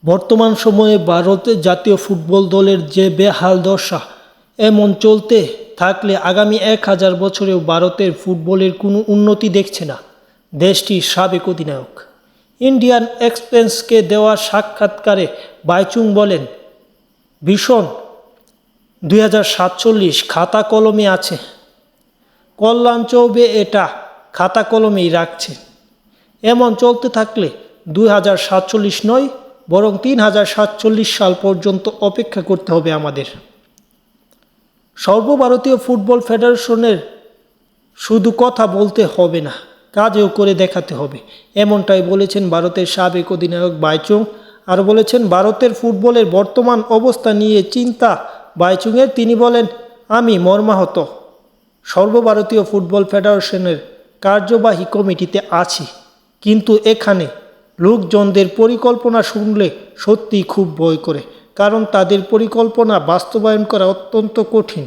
বর্তমান সময়ে ভারতের জাতীয় ফুটবল দলের যে বেহাল দশা, এমন চলতে থাকলে আগামী 1000 বছরেও ভারতের ফুটবলের কোনো উন্নতি দেখছে না দেশটির সাবেক অধিনায়ক। ইন্ডিয়ান এক্সপ্রেসকে দেওয়া সাক্ষাৎকারে বাইচুং বলেন, ভীষণ 2047 খাতা কলমে আছে। কল্যাণ চৌবে এটা খাতা কলমেই রাখছে। এমন চলতে থাকলে 2047 নয়, বরং 3047 সাল পর্যন্ত অপেক্ষা করতে হবে আমাদের। সর্বভারতীয় ফুটবল ফেডারেশনের শুধু কথা বলতে হবে না, কাজেও করে দেখাতে হবে, এমনটাই বলেছেন ভারতের সাবেক অধিনায়ক বাইচুং। আর বলেছেন, ভারতের ফুটবলের বর্তমান অবস্থা নিয়ে চিন্তা বাইচুংয়ের। তিনি বলেন, আমি মর্মাহত। সর্বভারতীয় ফুটবল ফেডারেশনের কার্যবাহী কমিটিতে আছি, কিন্তু এখানে লোকজনদের পরিকল্পনা শুনলে সত্যিই খুব ভয় করে, কারণ তাদের পরিকল্পনা বাস্তবায়ন করা অত্যন্ত কঠিন।